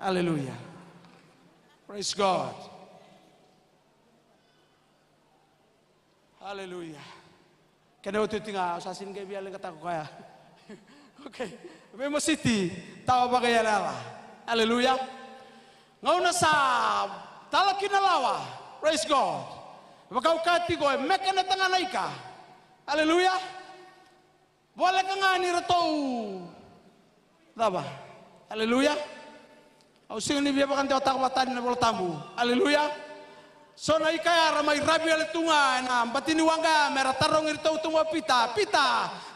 Hallelujah. Praise God. Hallelujah. Kena waktu tinggal sasin kayak biar kata kaya. Oke, memang city tahu apa kaya lala. Hallelujah. Ngau nasa talakin lawa. Praise God. Bakau kati ko meka na tanga naika. Hallelujah. Boleh kangani ratau. Taba. Hallelujah. Au sing ni biar bakan teu tak watan na tamu. Hallelujah. So na ikaya ramai rabi ale tunga na batini wanga mera tarong irto tunga pita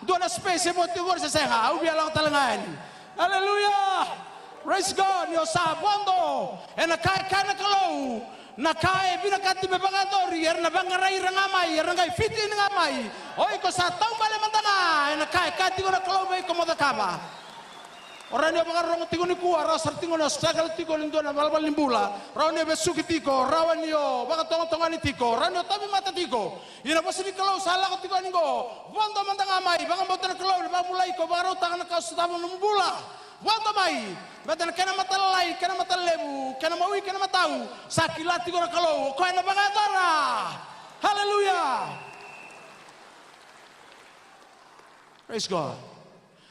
dua na space mo tigor sa senga au biar lang talangan. Hallelujah. Praise God. Yo sabondo ena kai kana kalau na kai bina kati be bangadori erna bangarai rangamai rangai fiti ngamai oi ko sa tau bale mantana ena kai kati ko na kalau be ko modakaba. Orang dia bakarong tingo ni kuwa rasar tingo na sagal tingo lindo na balbal limbula rawan dia besuki tiko rawan yo baka tonga ni tiko rawan yo tapi mata tiko ina pasti di kalau salah ko tiko ningo wanda mantang amai baka mboten kalau ba mulai ko baro tangan ka sutama limbula wanda mai badan kana mata lai kana mata lebu kana maui kana matau sakila tiko na kalau ko ina baka dara. Hallelujah. Praise God.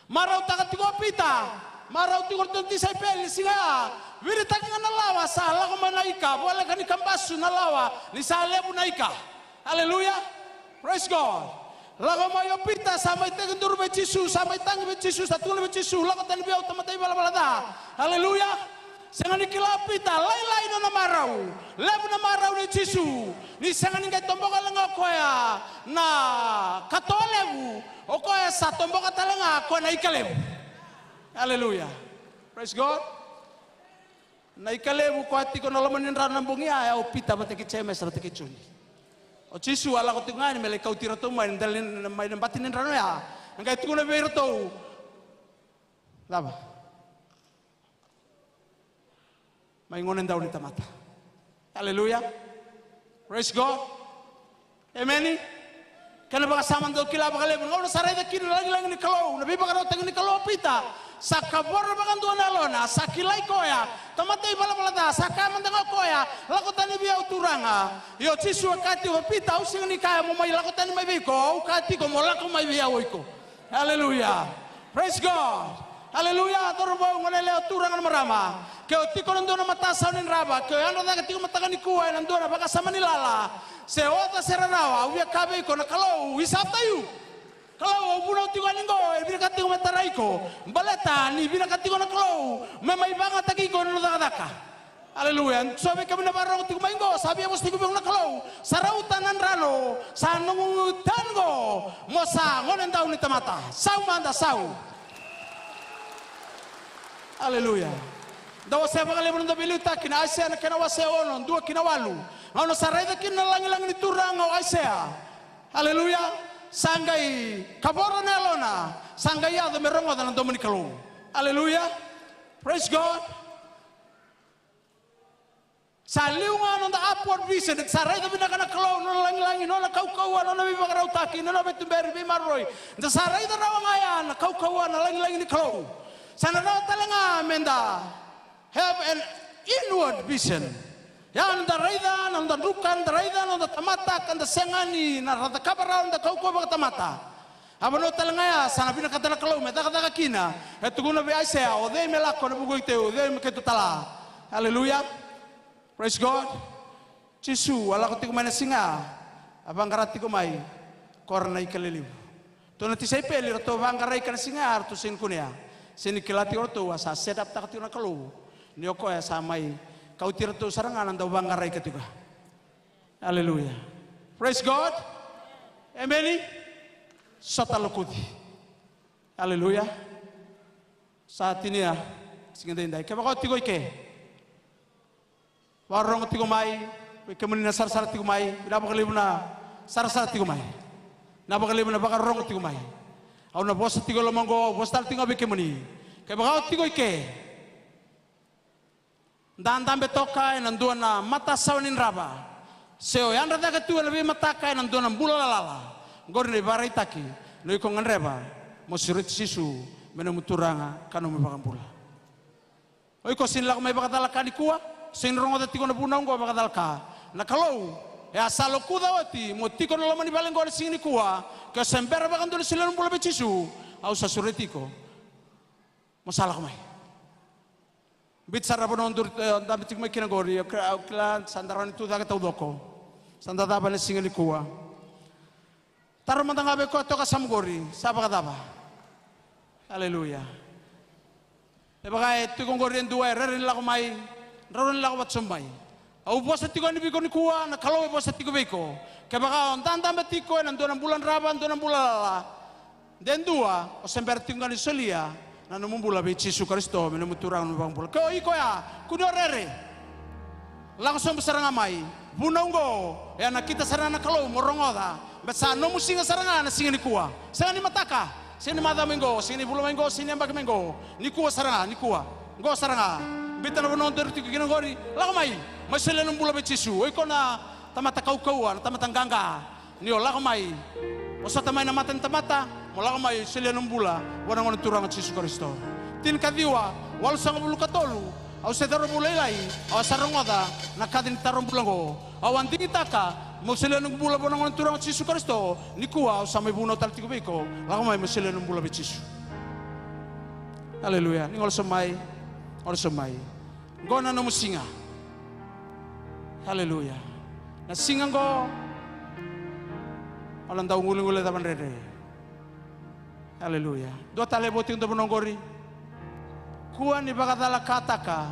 Marau takat tiko pita marau tigor tunti sai peli singa viri takinga na lawa sala ko manaika wala kani kambasu na lawa ni sale bunaika. Hallelujah. Praise God. Lago mayo pita samai tegendur be Yesus samai tangi be Yesus atul be Yesus lago tan biau tamatai bala-balada. Hallelujah. Sangani kila pita lai na marau lebu na marau ni Yesus ni sangani ngai tomboka lenga koya na katolebu okoya sa tomboka talenga ko na ikalebu. Hallelujah. Praise God. Na ikalebu ko ati ko nalaman ran nambungi ay o pita bateki chemes bateki chuni. O Yesus ala ko tingani mele kau tirato main dalin main batin ran ya. Ngai tu na beirto. Laba. May ngonen daw ni tamata. Hallelujah. Praise God. Amen. Kana baka saman do kila baka lebu ngau na saray da kino lagi ni kalau nabi baka roteng ni kalau pita sakabor baka do na lona sakilai koya tamatay bala-balada sakaman da koya lakotan ni biau turanga yo Yesus akati ho pita using ni kaya mo may lakotan ni may biko kati ko mo lako may biau ko. Hallelujah. Praise God. Hallelujah. Torbo ngonele turanga marama ke tiko ndo na matasaw ni raba ke ano da tiko matagan ni kuwa ndo na baka sama ni lala se ota seranawa uya kabe ko na kalau wisap tayo kalau buno tiko ningo bina katiko mataray ko baleta ni bina katiko na kalau may banga tagi ko no daka. Hallelujah. Sabi kami na barong tiko maingo sabi amos tiko na kalau sarautan nan rano sa nungutan go mosa ngonen daw ni tamata saw manda saw. Hallelujah. Dawa saya bakal lebu nda biluta kina Asia na kina wase ono dua kina walu ngono sarayda kina lang ni turang o Asia. Hallelujah. Sangai kabora na lona sangai ya do merongo dan dominikalo. Hallelujah. Praise God. Saliunga no da upward vision sarayda binakana kalo no lang no na kau-kauan no bi bakarau taki no betu beri bi maroi da sarayda rawangaya na kau-kauan na lang ni kalo sana raw talenga menda have an inward vision. Yan da raida nan da dukan da raida nan da tamata kan da sengani na rata kabara da kau baka tamata. Abano talangaya sana bina katala kalau meta kata kina etu guna bi Asia o de melako na bugoy teu de meketu tala. Hallelujah. Praise God. Yesus ala ko tigo mana singa abang karati ko mai korna ikaliliw. To nati sai peli to bang karai kan singa to sin kunia. Sini kilati orto asa sedap takati na kalau nioko ya samai kau tirto sarangan anda bangarai ketiga. Hallelujah. Praise God. Amen. Satalukudi. Hallelujah. Saat ini ya singindai kaya kau tigo ike warong tigo mai kemudian sar tigo mai tidak bakal na sar tigo mai na bakal na bakal rong tigo mai au na bos tigo lomongo bos tal tigo bike muni kaya kau tigo ike dan tambe toka nan duana mata saunin raba seo yang rada ketua lebih mata kai nan duana bula lala gorne barai taki noi ko nganreba mo sirit sisu mena muturanga kanu me bakambula. Oi ko sin lakamay bakatalaka ni kuwa. Sin rongo tiko na bunang ko bakatalaka. Na kalau ya salo kuda wati mo tiko na lamani baleng ko sing ni kuwa. Ka sembera bakan dulu sila numbula bechisu. Au sa suretiko. Masalah kamay. Bit sarap na undur dapat tik may kinagori. Kailan sandaran itu dagat tau doko. Sandata ba na sing ni kuwa. Taro mantangabe ko to kasamgori. Sapa katapa. Haleluya. Baka ito kong gorien dua rerin lako mai rerin lako batsumbai au bosa tiko ni biko ni kuwa na kalau bosa tiko biko ke baka on tanta betiko nan donan bulan raban donan bulan lala den dua o semper tinggal ni solia na no bulan be Yesus Kristo menu muturang no bang bulan ko iko ya kuno rere langsung besaranga mai bunongo ya na kita sarana kalau morongoda besa no musinga saranga na singa ni kuwa sanga ni mataka sini mata minggu, sini bulu minggu, sini ambak minggu. Nikua saranga, nikua. Go saranga. Bita na bonon der tiku ginangori. Lakamay. Masile nung bula bechisu. Iko na tamata kau-kauan, tamata gangga. Nio lakamay. Osa tamay na matan tamata. Mo lakamay sile nung bula. Wanang wanang turang at Yesus Kristo. Tin kadiwa. Walau sang bulu katolu. Au sedaro bula ilai. Au sarangoda. Nakadin tarong bulango. Au anting itaka. Mo sila nung bula po ng turang at Yesus Kristo, ni kuwa sa may buno tal tiko biko, lakamay mo sila nung bula bet Yesus. Haleluya. Ning ol samay. Go na no musinga. Haleluya. Na singang go. Walang daw nguling-nguling tapan rere. Haleluya. Dua tale boti untuk menonggori. Kuwa ni bakatala kataka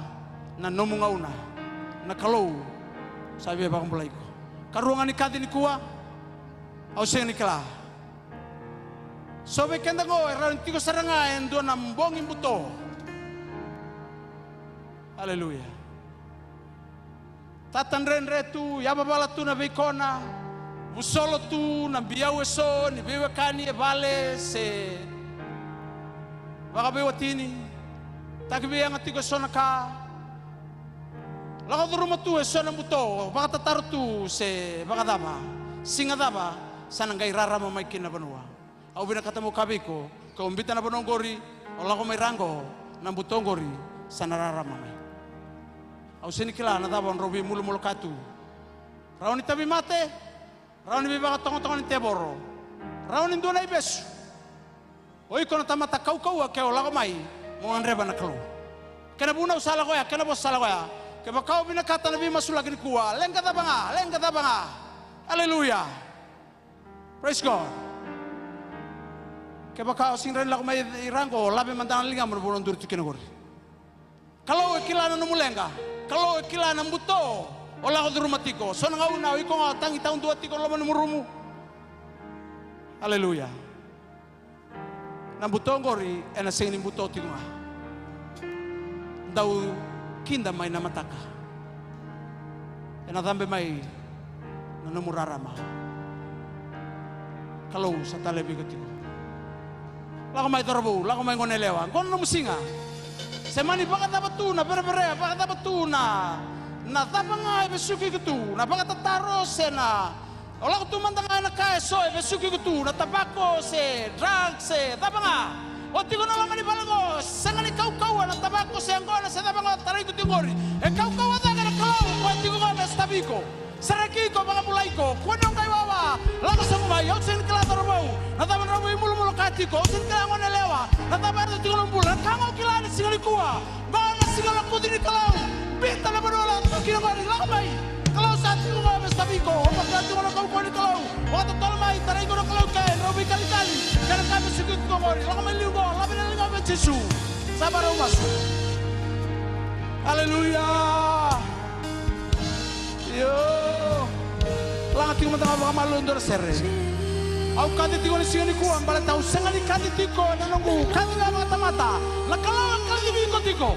na nomungauna. Na kalau sabi bakang mulai ko. Karuangan ni kati ni kuwa, au sing ni kala. Sobe kenda ko, eran tiko saranga en do nambong imbuto. Haleluya. Tatan renre tu, yababala tu na beikona, busolo tu na biyaw eso, ni bewe kani e vale se. Baka bewa tini, takibiya nga tiko so naka. Lako tu rumah tu eso na buto, baka tataro tu se baka daba, singa daba, sana ngai rara mamay kinabanua. Au bina kata mo kabiko, kau mbita na banonggori, o lako may rango, na butongori, sana rara mamay. Au sinikila na daba on robi mulu katu. Raon ni tabi mate, raon ni baka tongon ni teboro, raon ni duna ibesu. Oi kono tamata kau ke o lako may, mo anreba na kalu. Kena buna usala ko ya, kena bos sala ko ya. Kaya kau binakata na bimasul lagi ni kuwa. Leng kata banga. Haleluya. Praise God. Kaya kau singren lang may irangko. Labi mantangan lingam mo buron duro kinagori. Kalau ikila na numulenga. Kalau ikila na buto. Wala ko duro matiko. So nga una, iko nga tangi taon duwa tiko laman numurumu. Haleluya. Nang buto ngori, ena singin buto tiko nga. Daw kinda may namataka. Enadambe may nanumurarama. Kalau sa talebi ko tiko. Lako may torbo, lako may ngonelewa. Kono na musinga. Semani baka dapat tu na bere-bere, baka dapat tu na tabanga besuki ko tu, na baka tataro se na. Ola ko tu mandanga na kaeso besuki ko tu, na tabako se, drugs se, tabanga. O tigo na mamani balango, sangani kau-kauan ang tabako sa angkona sa tabang taray ko tingori. E kau-kauan na ka kalau, kung tigo ka na stabi ko. Saraki ko, mga mulay ko, kung anong kay wawa, lakas sa mumay, o sin kila tarabaw, nataman rabo yung mulu-mulu kati ko, o sin kila ngo nelewa, nataman rabo tigo ng bulan, kangaw kila na singali kuwa, mga na singal ako din ni kalau, pinta na manuala, ito kinagari, lakabay, kalau sa tigo ka na stabi ko, o magkati ko na kau ni kalau, o tatolmay, taray ko na kalau kay, rabo kali-kali, kaya kami sikit ko ngori, lakamay liugo, labi na liugo, Yesus, sabar umas. Haleluya. Yo, langat yung matang mga malundor sere. Au kati tiko ni singa ni kuwan, bala tau senga ni kati tiko nanungu, kati nga mga tamata, nakalaw ang kati biko tiko,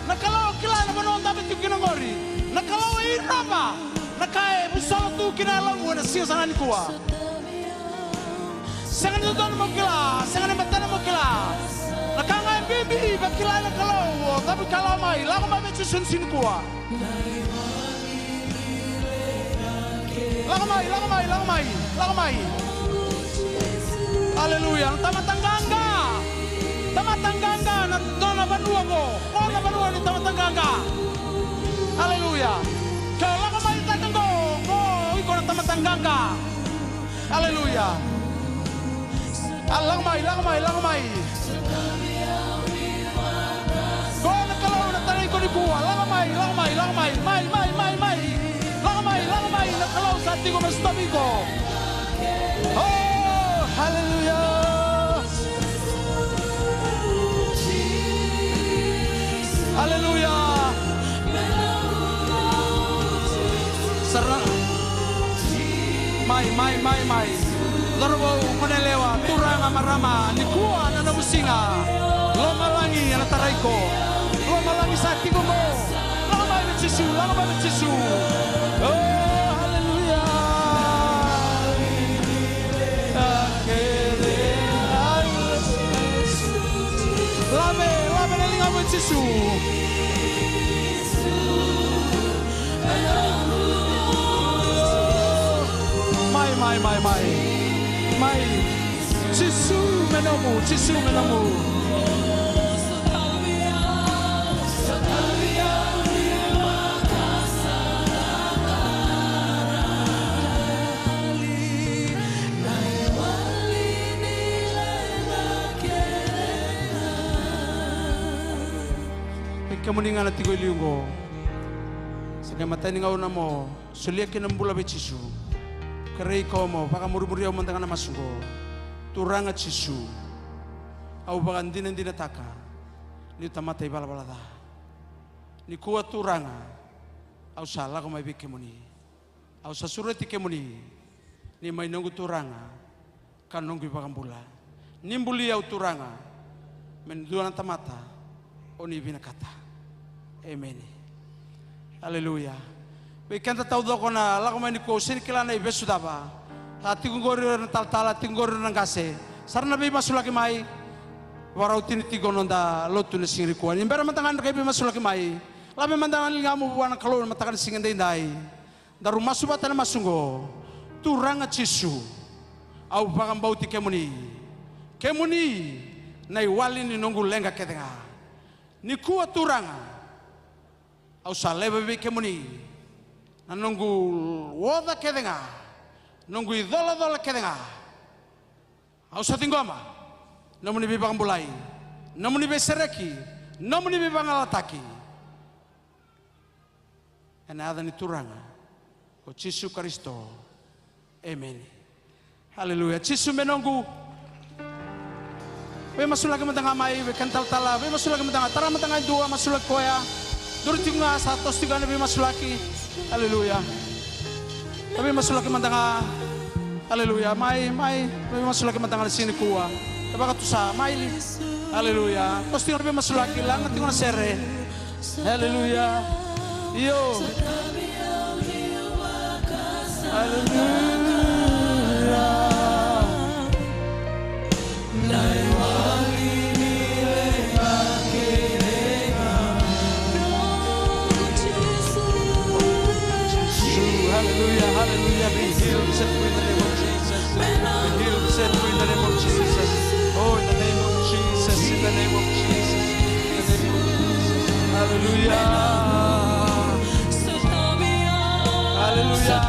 nakalaw kila na manon dapat tiko kinangori, nakalaw irama, nakae busalo tu kinalaw mo na singa sana ni kuwa. Senga ni tuton mo kila, senga ni matana mo kila, nakangay bibi, bakila na kalaw, tapi kalamay, lako mabetsusun sin kuwa. Lakamay. Haleluya. Tamatanganga na banua ko. Kona banua ni tamatanganga. Haleluya. Kau lang may tatanggo. Iko na tamatanganga. Haleluya. Lang may. Kona kalau na tanay ko ni buwa. Lang may. May. Nakalaw sa ating kumastabi ko. Oh, hallelujah. Haleluya. Sarang. May. Darbo manelewa turang amarama nikua na namusinga. Lomalangi na taray ko. Lomalangi sa ating mo. Langamay ng Jesu. Oh. Lave na lingaw ng Jesu. May. Jesu menamu. Kemuningan at tigoy liungo. Sa kamatay ni ngauna mo, suliakin ang bula be Jesu. Karay ko mo, baka murmuriyaw man nga na masugo. Turang at Jesu. Au baka hindi nataka. Ni tamatay balabalada. Ni kuwa turanga. Au sala ko may bikemuni. Au sa surati kemuni. Ni may nunggu turanga. Kanunggu bakang bula. Nimbuli au turanga. Menduan tamata. Oni binakata. Amen. Haleluya. Weekend tahu doko na laku main ko sin kila na ibe sudah ba. Hati ngori na tal hati ngori na ngase. Sarna be masulaki mai. Warau tini tigo nonda lotu na singri ko. Imbera mantangan kay be masulaki mai. Labe mantangan ngamu buana kalor mantangan singende indai. Daru masubata na masungo. Turanga Jesu. Au bakang bauti kemuni. Na iwali ni nunggu lenga ketenga. Ni kuat turanga. Au salebe be kemuni. Na nunggu woda kedenga. Nunggu idola kedenga. Au sa tinggoma. Namun ibi bakang bulai. Namun ibi sereki. Namun ibi bakang alataki. Ena ada ni turanga. O Jesu Kristo. Amen. Haleluya. Jesu menunggu. Be masulaki matanga mai. Be kantal tala. Be masulaki matanga. Tara matanga dua masulaki koya. Durting nga sa tos tiga na masulaki. Haleluya. Tapi masulaki mandanga. Haleluya. May masulaki mandanga sini kuwa. Tapi katu sa may. Haleluya. Tos tiga na masulaki lang tingko na sere. Haleluya. Iyo. Haleluya. Hallelujah, be healed, set free in the name of Jesus. Be healed, set free in the name of Jesus. Oh, in the name of Jesus, in the name of Jesus, in the name of Jesus. Hallelujah. Hallelujah.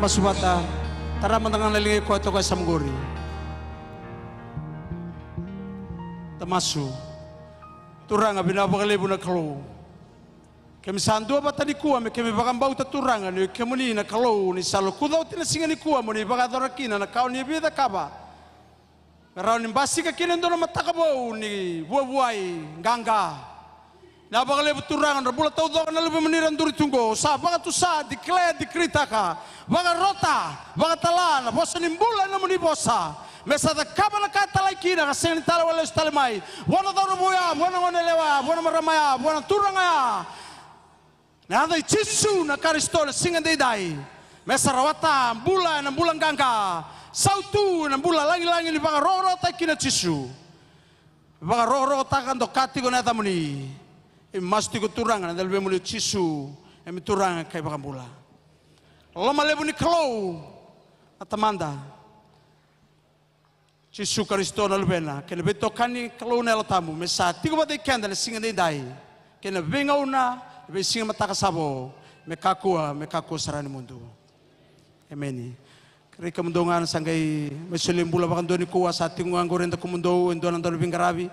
masubata tara mandangan nalingi ko ito kay samguri tamasu turanga binabagalibo na kalo kami sandua bata ni kuwa me kami bagambau ta turanga ni kemuni na kalo ni salo kudaw tinasinga ni kuwa mo ni bagadorakina na kao ni bida kaba merau ni basi ka kinen do na matakabo ni buai gangga na bagalibo turanga na bula tau do na lebih meniran duri tunggo sa baga tu sa declare dikritaka baga rota baga talana bosa ni mbula na muni bosa mesa da kaba na kata laikina kaseng tala wala stalemai wana do buya wana wana lewa wana maramaya wana turanga na ada Yesu na Kristo na singa dai mesa rawata mbula na bulan gangga sautu na mbula langi-langi ni baga rota kina Yesu baga rota kan do kati ko na tamuni masti ko turanga na dalbe muli Yesu emi turanga kay baga mbula lama lebu ni klo atamanda Yesu Kristo na lubena kena beto kani klo na latamu mesa tigo bade kanda na singa dai kena bengau na be singa mataka sabo mekakua sarani mundo amen kri kamundongan sangai mesulim bula bakan doni kuwa sa tingu anggoren ta kumundo endo nan doni bingarabi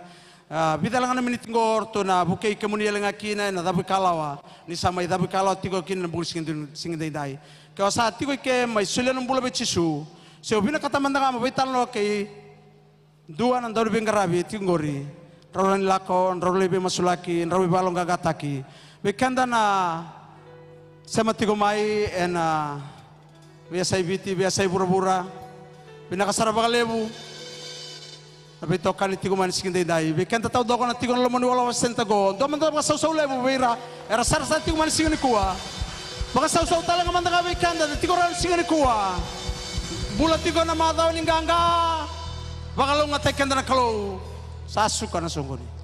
bidalangan na minitingor to na bukay kemuni lang akina na dabi kalawa ni samay dabi kalawa tigo kin na bul singa dai kaya sa tigo ke may sulen ng bula be Yesu so binakatamanda ka mabitan lo kay dua nan doni bingarabi tingori rolan lakon rolebe masulaki robe balong gagataki bekanda na sematigo mai en biasa ibiti biasa ibura-bura pinakasara bakalebu tapi tokan itigo man sikindai dai bekanda tau doko na tigo na lomani wala wasentago do man do saw lebu beira era sar sa tigo man sikini kuwa baka saw tala nga manda ka bekanda tigo ran sikini kuwa bula tigo na madaw ning ganga baka lo nga tekanda na kalo sasuka na sungoni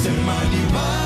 Semaniwala